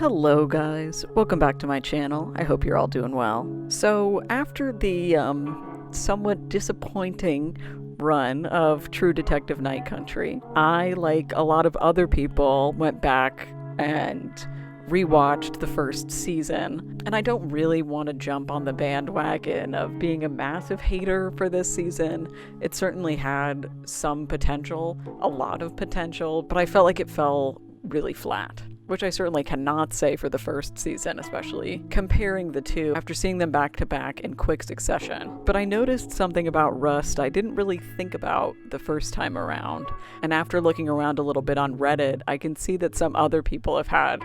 Hello guys, welcome back to my channel. I hope you're all doing well. So after the somewhat disappointing run of True Detective Night Country, I, like a lot of other people, went back and rewatched the first season. And I don't really want to jump on the bandwagon of being a massive hater for this season. It certainly had some potential, a lot of potential, but I felt like it fell really flat, which I certainly cannot say for the first season, especially comparing the two after seeing them back to back in quick succession. But I noticed something about Rust I didn't really think about the first time around. And after looking around a little bit on Reddit, I can see that some other people have had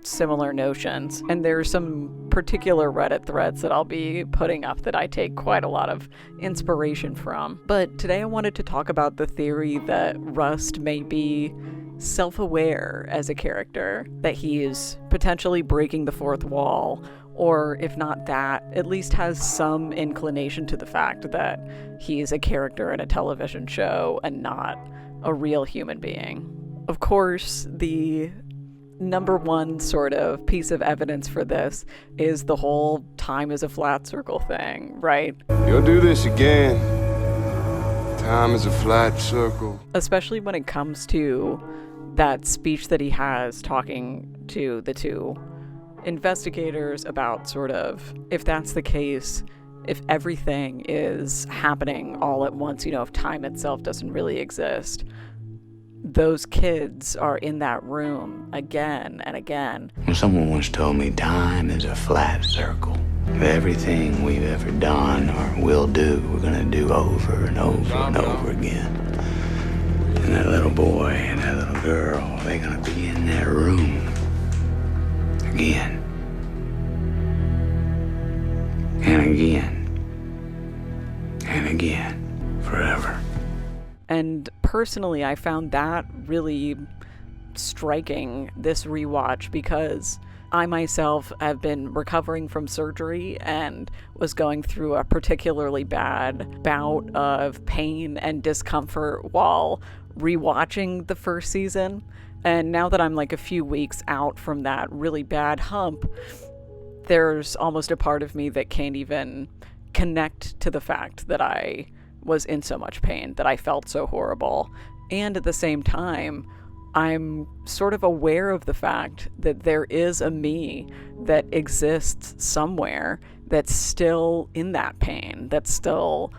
similar notions. And there are some particular Reddit threads that I'll be putting up that I take quite a lot of inspiration from. But today I wanted to talk about the theory that Rust may be self-aware as a character, that he is potentially breaking the fourth wall, or if not that, at least has some inclination to the fact that he's a character in a television show and not a real human being. Of course, the number one sort of piece of evidence for this is the whole time is a flat circle thing, right? You'll do this again. Time is a flat circle. Especially when it comes to that speech that he has talking to the two investigators about sort of, if that's the case, if everything is happening all at once, if time itself doesn't really exist, those kids are in that room again and again. Well, someone once told me time is a flat circle. Everything we've ever done or will do, we're gonna do over and over and over again. And that little boy and that little girl, they're gonna be in that room again and again and again, forever. And personally, I found that really striking this rewatch, because I myself have been recovering from surgery and was going through a particularly bad bout of pain and discomfort while rewatching the first season. And now that I'm like a few weeks out from that really bad hump, there's almost a part of me that can't even connect to the fact that I was in so much pain, that I felt so horrible. And at the same time, I'm sort of aware of the fact that there is a me that exists somewhere that's still in that pain, that's still,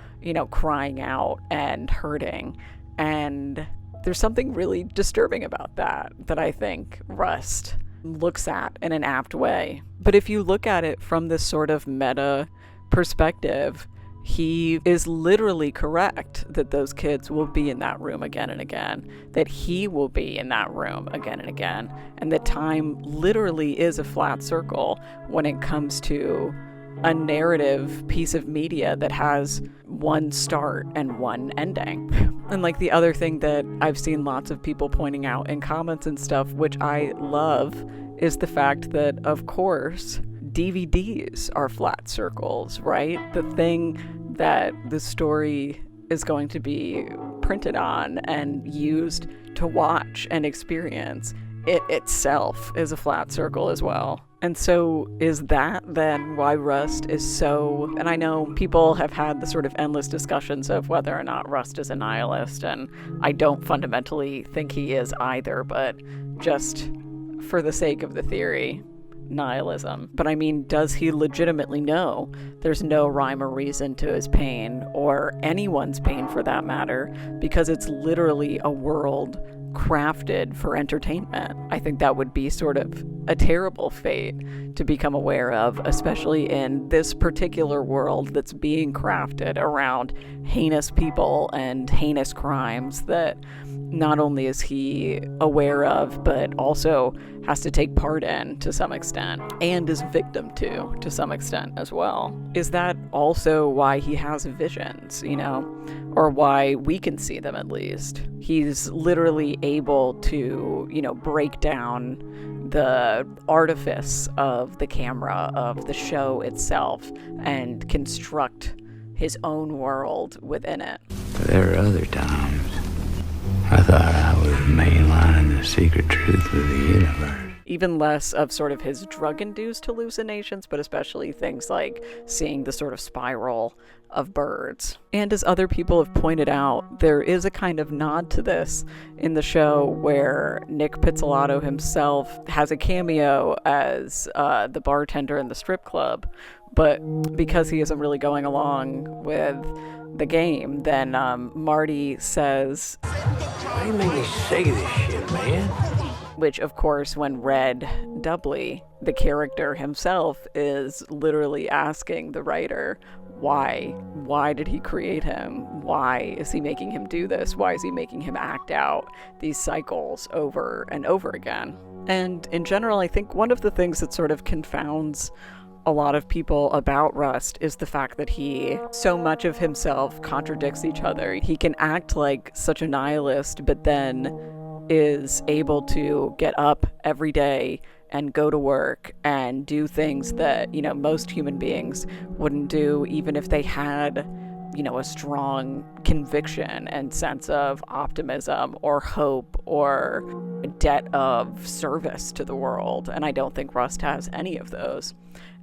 crying out and hurting. And there's something really disturbing about that I think Rust looks at in an apt way. But if you look at it from this sort of meta perspective, he is literally correct that those kids will be in that room again and again, that he will be in that room again and again, and that time literally is a flat circle when it comes to a narrative piece of media that has one start and one ending. And like the other thing that I've seen lots of people pointing out in comments and stuff, which I love, is the fact that, of course, DVDs are flat circles, right? The thing that the story is going to be printed on and used to watch and experience, it itself is a flat circle as well. And so is that then why Rust is so, and I know people have had the sort of endless discussions of whether or not Rust is a nihilist, and I don't fundamentally think he is either, but just for the sake of the theory, nihilism. But I mean, does he legitimately know there's no rhyme or reason to his pain, or anyone's pain for that matter, because it's literally a world crafted for entertainment? I think that would be sort of a terrible fate to become aware of, especially in this particular world that's being crafted around heinous people and heinous crimes that not only is he aware of, but also has to take part in to some extent, and is victim to some extent as well. Is that also why he has visions, or why we can see them at least? He's literally able to, break down the artifice of the camera, of the show itself, and construct his own world within it. There are other times I thought I was mainlining the secret truth of the universe. even less of sort of his drug-induced hallucinations, but especially things like seeing the sort of spiral of birds. And as other people have pointed out, there is a kind of nod to this in the show where Nick Pizzolatto himself has a cameo as the bartender in the strip club, but because he isn't really going along with the game, then Marty says, "Why you make me say this shit, man?" Which, of course, when read doubly, the character himself is literally asking the writer, why? Why did he create him? Why is he making him do this? Why is he making him act out these cycles over and over again? And in general, I think one of the things that sort of confounds a lot of people about Rust is the fact that so much of himself contradicts each other. He can act like such a nihilist, but then is able to get up every day and go to work and do things that, most human beings wouldn't do, even if they had, a strong conviction and sense of optimism or hope or a debt of service to the world. And I don't think Rust has any of those.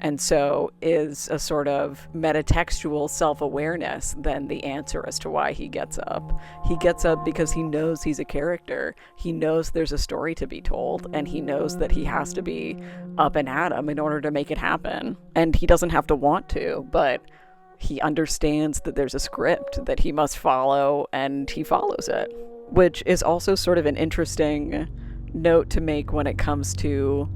And so is a sort of metatextual self-awareness then the answer as to why he gets up. He gets up because he knows he's a character. He knows there's a story to be told, and he knows that he has to be up and at 'em in order to make it happen. And he doesn't have to want to, but he understands that there's a script that he must follow, and he follows it. Which is also sort of an interesting note to make when it comes to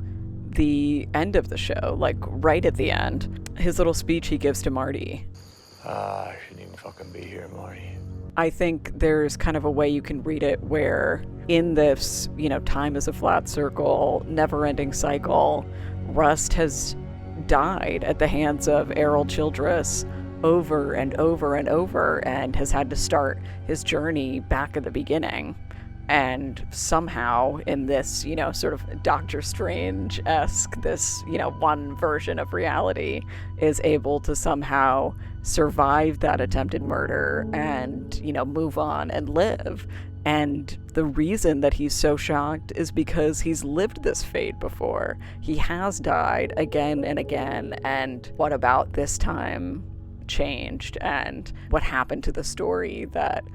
the end of the show, like right at the end, his little speech he gives to Marty. I shouldn't even fucking be here, Marty. I think there's kind of a way you can read it where in this, time is a flat circle, never-ending cycle, Rust has died at the hands of Errol Childress over and over and over and has had to start his journey back at the beginning. And somehow in this, sort of Doctor Strange-esque, this, one version of reality is able to somehow survive that attempted murder and, move on and live. And the reason that he's so shocked is because he's lived this fate before. He has died again and again. And what about this time changed? And what happened to the story that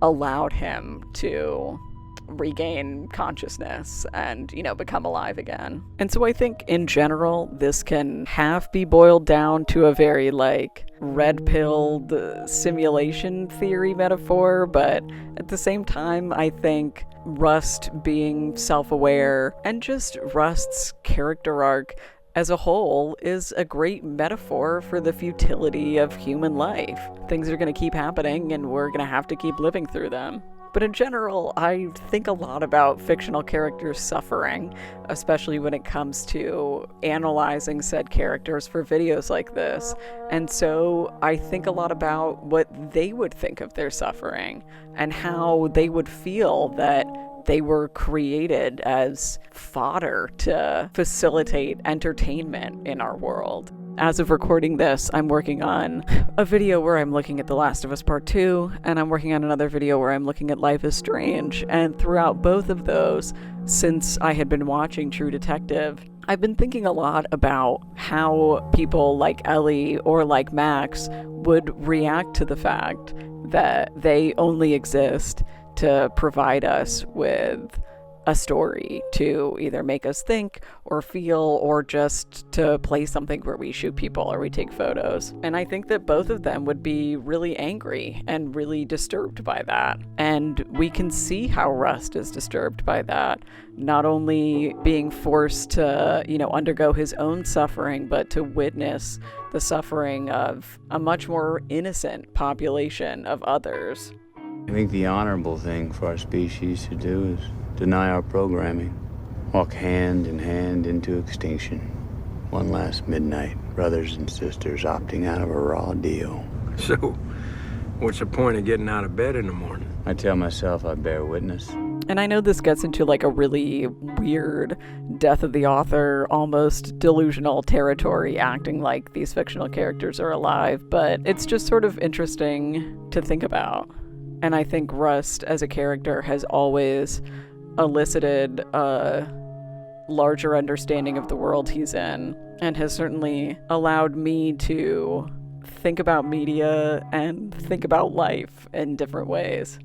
allowed him to regain consciousness and, become alive again? And so I think in general, this can half be boiled down to a very red-pilled simulation theory metaphor, but at the same time, I think Rust being self-aware and just Rust's character arc as a whole is a great metaphor for the futility of human life. Things are going to keep happening and we're going to have to keep living through them. But in general, I think a lot about fictional characters suffering, especially when it comes to analyzing said characters for videos like this. And so I think a lot about what they would think of their suffering and how they would feel that they were created as fodder to facilitate entertainment in our world. As of recording this, I'm working on a video where I'm looking at The Last of Us Part 2, and I'm working on another video where I'm looking at Life is Strange. And throughout both of those, since I had been watching True Detective, I've been thinking a lot about how people like Ellie or like Max would react to the fact that they only exist to provide us with a story to either make us think or feel or just to play something where we shoot people or we take photos. And I think that both of them would be really angry and really disturbed by that. And we can see how Rust is disturbed by that, not only being forced to, undergo his own suffering, but to witness the suffering of a much more innocent population of others. I think the honorable thing for our species to do is deny our programming, walk hand in hand into extinction. One last midnight, brothers and sisters opting out of a raw deal. So, what's the point of getting out of bed in the morning? I tell myself I bear witness. And I know this gets into a really weird death of the author, almost delusional territory, acting like these fictional characters are alive, but it's just sort of interesting to think about. And I think Rust as a character has always elicited a larger understanding of the world he's in, and has certainly allowed me to think about media and think about life in different ways.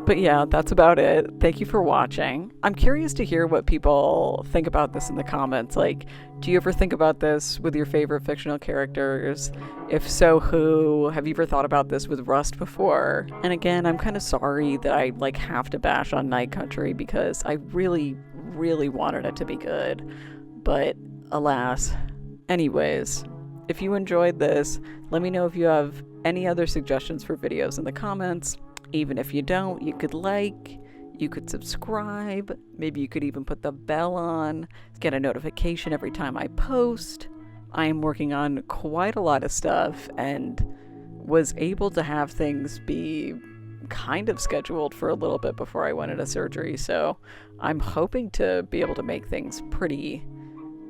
But yeah, that's about it. Thank you for watching. I'm curious to hear what people think about this in the comments. Like, do you ever think about this with your favorite fictional characters? If so, who? Have you ever thought about this with Rust before? And again, I'm kind of sorry that I have to bash on Night Country because I really, really wanted it to be good. But alas. Anyways, if you enjoyed this, let me know if you have any other suggestions for videos in the comments. Even if you don't, you could you could subscribe, maybe you could even put the bell on, get a notification every time I post. I am working on quite a lot of stuff and was able to have things be kind of scheduled for a little bit before I went into surgery, so I'm hoping to be able to make things pretty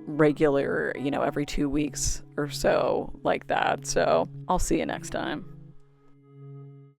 regular, every 2 weeks or so like that. So I'll see you next time.